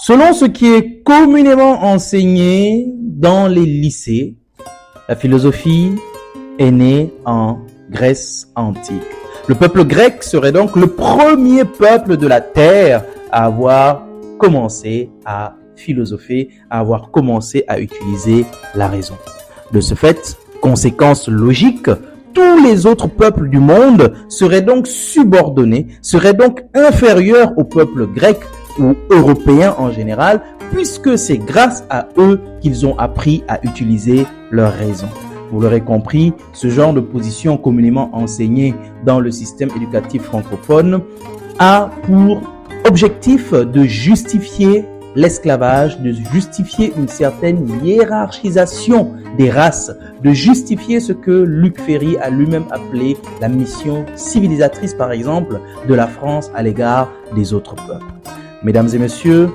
Selon ce qui est communément enseigné dans les lycées, la philosophie est née en Grèce antique. Le peuple grec serait donc le premier peuple de la Terre à avoir commencé à philosopher, à avoir commencé à utiliser la raison. De ce fait, conséquence logique, tous les autres peuples du monde seraient donc subordonnés, seraient donc inférieurs au peuple grec ou européens en général, puisque c'est grâce à eux qu'ils ont appris à utiliser leur raison. Vous l'aurez compris, ce genre de position communément enseignée dans le système éducatif francophone a pour objectif de justifier l'esclavage, de justifier une certaine hiérarchisation des races, de justifier ce que Luc Ferry a lui-même appelé la mission civilisatrice, par exemple, de la France à l'égard des autres peuples. Mesdames et messieurs,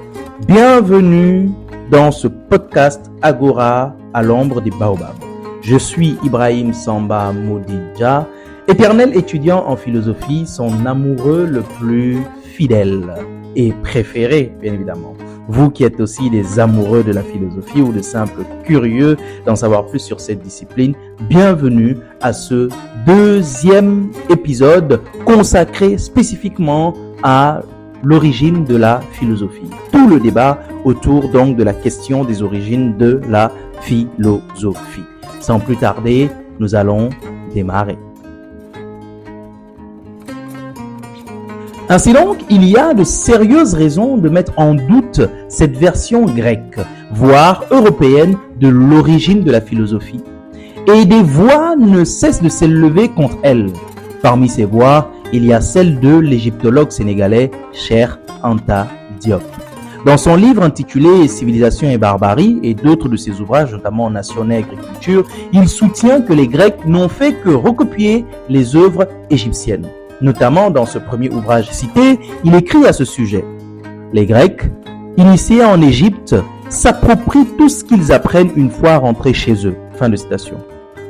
bienvenue dans ce podcast Agora à l'ombre des baobabs. Je suis Ibrahim Samba Modidja, éternel étudiant en philosophie, son amoureux le plus fidèle et préféré, bien évidemment. Vous qui êtes aussi des amoureux de la philosophie ou de simples curieux d'en savoir plus sur cette discipline, bienvenue à ce deuxième épisode consacré spécifiquement à l'origine de la philosophie. Tout le débat autour donc de la question des origines de la philosophie. Sans plus tarder, nous allons démarrer. Ainsi donc, il y a de sérieuses raisons de mettre en doute cette version grecque, voire européenne, de l'origine de la philosophie. Et des voix ne cessent de s'élever contre elle. Parmi ces voix, il y a celle de l'égyptologue sénégalais Cheikh Anta Diop. Dans son livre intitulé « Civilisation et barbarie » et d'autres de ses ouvrages, notamment Nation et agriculture, il soutient que les Grecs n'ont fait que recopier les œuvres égyptiennes. Notamment dans ce premier ouvrage cité, il écrit à ce sujet. Les Grecs, initiés en Égypte, s'approprient tout ce qu'ils apprennent une fois rentrés chez eux. Fin de citation.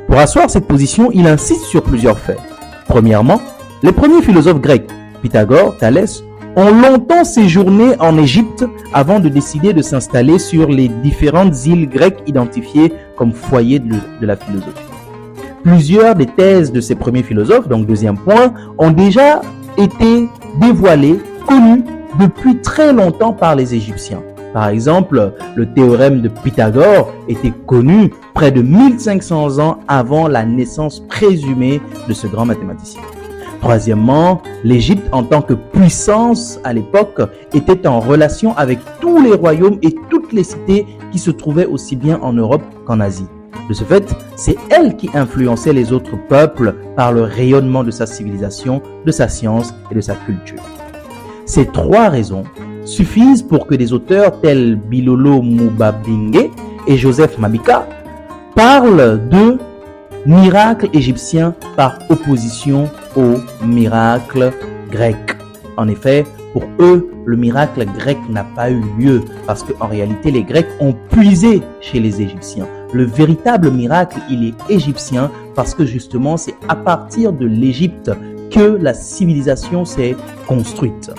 Pour asseoir cette position, il insiste sur plusieurs faits. Premièrement, les premiers philosophes grecs, Pythagore, Thalès, ont longtemps séjourné en Égypte avant de décider de s'installer sur les différentes îles grecques identifiées comme foyer de la philosophie. Plusieurs des thèses de ces premiers philosophes, donc deuxième point, ont déjà été dévoilées, connues depuis très longtemps par les Égyptiens. Par exemple, le théorème de Pythagore était connu près de 1500 ans avant la naissance présumée de ce grand mathématicien. Troisièmement, l'Égypte en tant que puissance à l'époque était en relation avec tous les royaumes et toutes les cités qui se trouvaient aussi bien en Europe qu'en Asie. De ce fait, c'est elle qui influençait les autres peuples par le rayonnement de sa civilisation, de sa science et de sa culture. Ces trois raisons suffisent pour que des auteurs tels Bilolo Mubabinge et Joseph Mabika parlent de miracle égyptien par opposition au miracle grec. En effet, pour eux, le miracle grec n'a pas eu lieu parce qu'en réalité, les Grecs ont puisé chez les Égyptiens. Le véritable miracle, il est égyptien parce que justement, c'est à partir de l'Égypte que la civilisation s'est construite.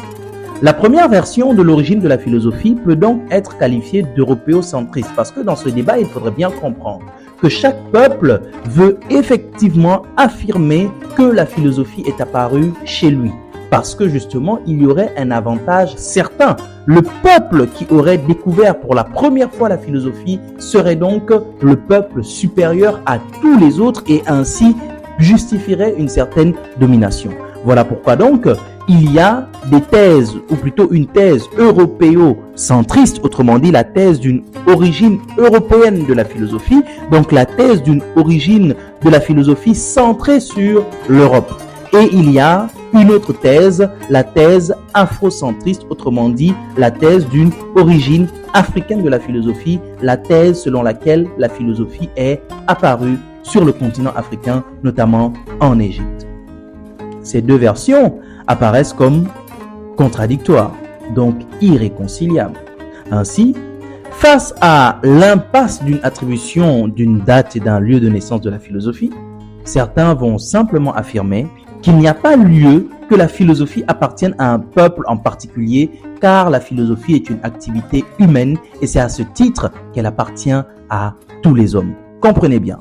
La première version de l'origine de la philosophie peut donc être qualifiée d'européocentriste parce que dans ce débat, il faudrait bien comprendre que chaque peuple veut effectivement affirmer que la philosophie est apparue chez lui. Parce que justement, il y aurait un avantage certain. Le peuple qui aurait découvert pour la première fois la philosophie serait donc le peuple supérieur à tous les autres et ainsi justifierait une certaine domination. Voilà pourquoi donc il y a des thèses, ou plutôt une thèse européocentriste, autrement dit la thèse d'une origine européenne de la philosophie, donc la thèse d'une origine de la philosophie centrée sur l'Europe. Et il y a une autre thèse, la thèse afrocentriste, autrement dit la thèse d'une origine africaine de la philosophie, la thèse selon laquelle la philosophie est apparue sur le continent africain, notamment en Égypte. Ces deux versions apparaissent comme contradictoires, donc irréconciliables. Ainsi, face à l'impasse d'une attribution d'une date et d'un lieu de naissance de la philosophie, certains vont simplement affirmer qu'il n'y a pas lieu que la philosophie appartienne à un peuple en particulier, car la philosophie est une activité humaine et c'est à ce titre qu'elle appartient à tous les hommes. Comprenez bien,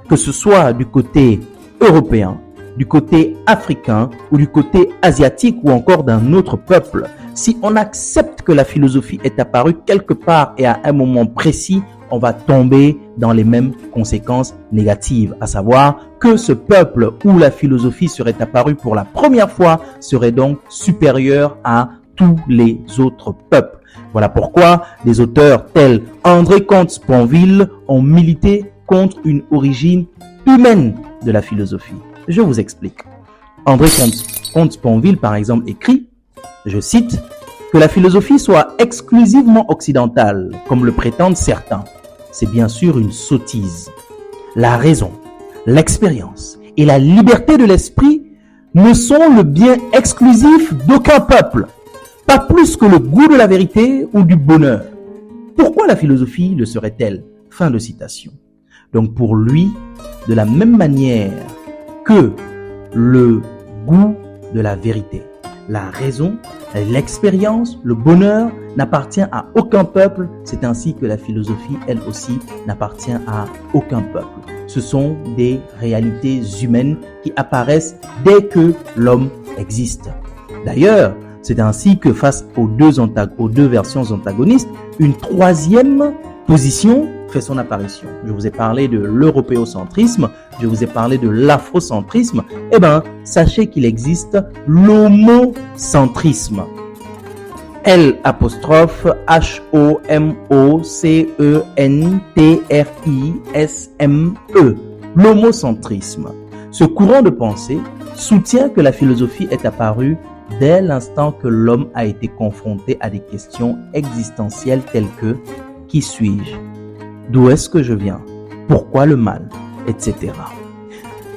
que ce soit du côté européen, du côté africain ou du côté asiatique ou encore d'un autre peuple, si on accepte que la philosophie est apparue quelque part et à un moment précis, on va tomber dans les mêmes conséquences négatives, à savoir que ce peuple où la philosophie serait apparue pour la première fois serait donc supérieur à tous les autres peuples. Voilà pourquoi des auteurs tels André Comte-Sponville ont milité contre une origine humaine de la philosophie. Je vous explique. André Comte-Sponville, par exemple, écrit, je cite, que la philosophie soit exclusivement occidentale, comme le prétendent certains. C'est bien sûr une sottise. La raison, l'expérience et la liberté de l'esprit ne sont le bien exclusif d'aucun peuple, pas plus que le goût de la vérité ou du bonheur. Pourquoi la philosophie le serait-elle? Fin de citation. Donc pour lui, de la même manière que le goût de la vérité, la raison, l'expérience, le bonheur n'appartient à aucun peuple, c'est ainsi que la philosophie, elle aussi, n'appartient à aucun peuple. Ce sont des réalités humaines qui apparaissent dès que l'homme existe. D'ailleurs, c'est ainsi que face aux deux versions antagonistes, une troisième position fait son apparition. Je vous ai parlé de l'européocentrisme, je vous ai parlé de l'afrocentrisme. Eh bien, sachez qu'il existe l'homocentrisme. L'-HOMOCENTRISME. L'homocentrisme. Ce courant de pensée soutient que la philosophie est apparue dès l'instant que l'homme a été confronté à des questions existentielles telles que « Qui suis-je ? D'où est-ce que je viens? Pourquoi le mal? Etc.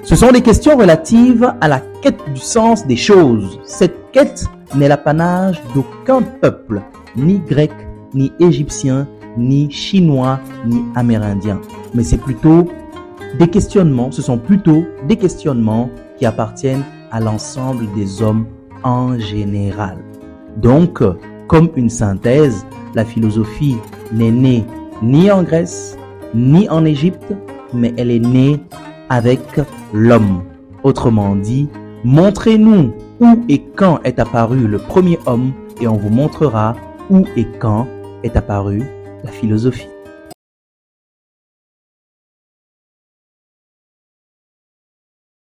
Ce sont des questions relatives à la quête du sens des choses. Cette quête n'est l'apanage d'aucun peuple, ni grec, ni égyptien, ni chinois, ni amérindien. Mais c'est plutôt des questionnements, ce sont plutôt des questionnements qui appartiennent à l'ensemble des hommes en général. Donc, comme une synthèse, la philosophie n'est née ni en Grèce, ni en Égypte, mais elle est née avec l'homme. Autrement dit, montrez-nous où et quand est apparu le premier homme et on vous montrera où et quand est apparue la philosophie.